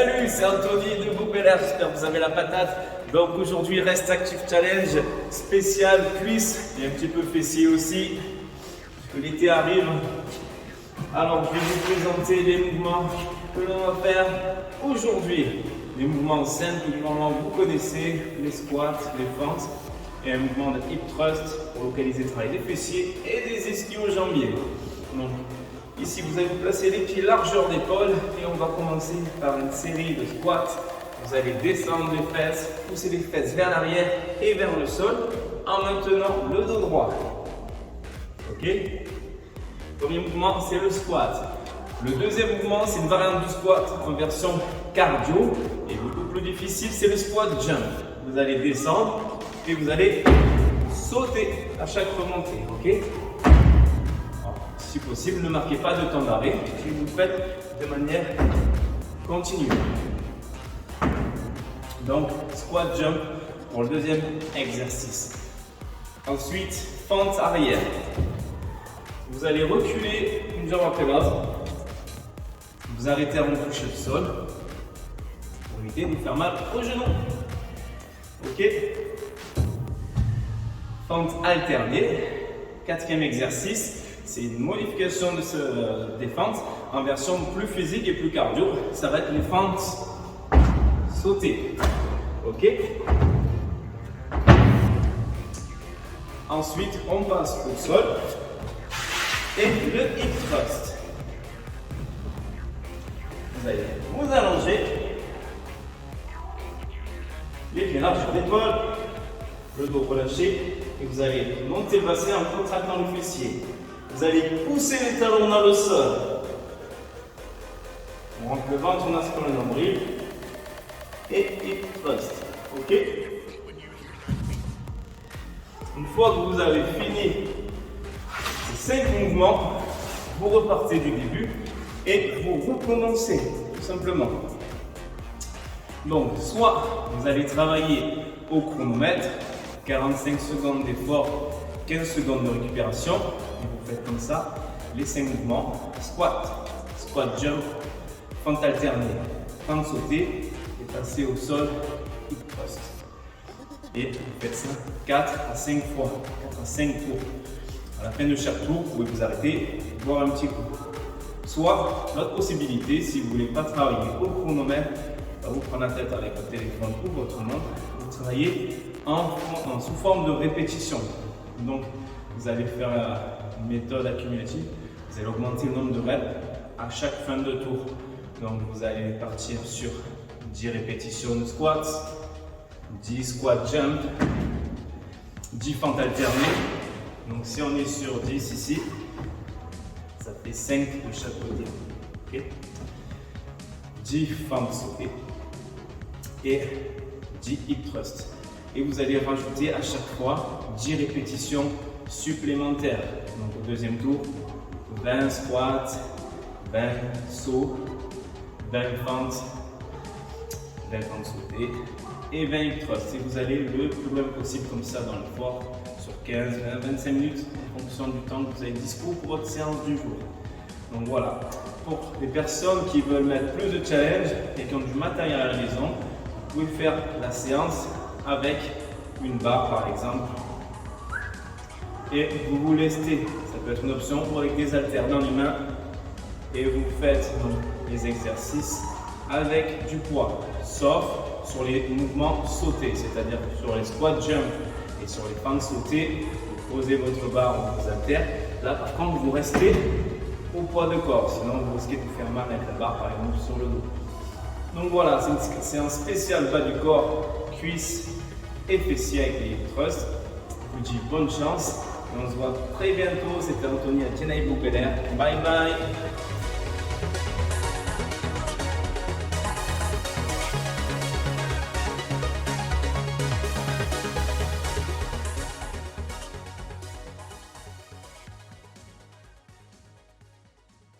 Salut, c'est Anthony de Boubelaire, j'espère que vous avez la patate. Donc aujourd'hui, Rest Active Challenge spécial cuisse et un petit peu fessier aussi, parce que l'été arrive. Alors je vais vous présenter les mouvements que l'on va faire aujourd'hui. Les mouvements simples que normalement vous connaissez, les squats, les fentes et un mouvement de hip thrust pour localiser le travail des fessiers et des ischio-jambiers. Donc ici vous allez vous placer les pieds largeur d'épaule et on va commencer par une série de squats. Vous allez descendre les fesses, pousser les fesses vers l'arrière et vers le sol en maintenant le dos droit. Ok? Premier mouvement, c'est le squat. Le deuxième mouvement, c'est une variante du squat en version cardio et beaucoup plus difficile, c'est le squat jump. Vous allez descendre et vous allez sauter à chaque remontée. Ok? Si possible, ne marquez pas de temps d'arrêt si vous le faites de manière continue. Donc, squat jump pour le deuxième exercice. Ensuite, fente arrière. Vous allez reculer une jambe après l'autre. Vous arrêtez avant de toucher le sol pour éviter de vous faire mal au genou. Ok? Fente alternée. Quatrième exercice. C'est une modification de des fentes en version plus physique et plus cardio. Ça va être les fentes sautées. Ok? Ensuite, on passe au sol et le hip thrust. Vous allez vous allonger, les pieds larges d'épaule, le dos relâché et vous allez monter le bassin en contractant le fessier. Vous allez pousser les talons dans le sol. On rentre le ventre, on aspire le nombril. Et hip thrust. Ok? Une fois que vous avez fini ces 5 mouvements, vous repartez du début et vous recommencez tout simplement. Donc, soit vous allez travailler au chronomètre, 45 secondes d'effort, 15 secondes de récupération, et vous faites comme ça les 5 mouvements, squat, squat jump, fente alternée, fente sautée, et passer au sol, hip thrust. Et vous faites ça 4 à 5 fois, 4 à 5 tours. À la fin de chaque tour, vous pouvez vous arrêter, boire un petit coup. Soit, l'autre possibilité, si vous ne voulez pas travailler au chronomètre, vous prenez la tête avec votre téléphone ou votre montre, vous travaillez sous forme de répétition. Donc, vous allez faire une méthode accumulative, vous allez augmenter le nombre de reps à chaque fin de tour. Donc, vous allez partir sur 10 répétitions de squats, 10 squat jump, 10 fentes alternées. Donc, si on est sur 10 ici, ça fait 5 de chaque côté. Okay? 10 fentes sautées et 10 hip thrust. Et vous allez rajouter à chaque fois 10 répétitions supplémentaires. Donc au deuxième tour, 20 squats, 20 sauts, 20 fentes sautées et 20 hip thrusts. Et vous allez le plus loin possible comme ça dans l'effort sur 15, 20, 25 minutes en fonction du temps que vous avez dispo pour votre séance du jour. Donc voilà, pour les personnes qui veulent mettre plus de challenge et qui ont du matériel à la maison, vous pouvez faire la séance avec une barre par exemple et vous vous lestez, ça peut être une option, ou avec des haltères dans les mains et vous faites donc les exercices avec du poids, sauf sur les mouvements sautés, c'est-à-dire sur les squat jump et sur les fentes sautées, vous posez votre barre ou vos haltères, là par contre vous restez au poids de corps, sinon vous risquez de vous faire mal avec la barre par exemple sur le dos. Donc voilà, c'est une séance spéciale bas du corps, cuisses et fessiers avec les hip thrusts. Je vous dis bonne chance et on se voit très bientôt. C'était Anthony à Boubelaire. Bye bye.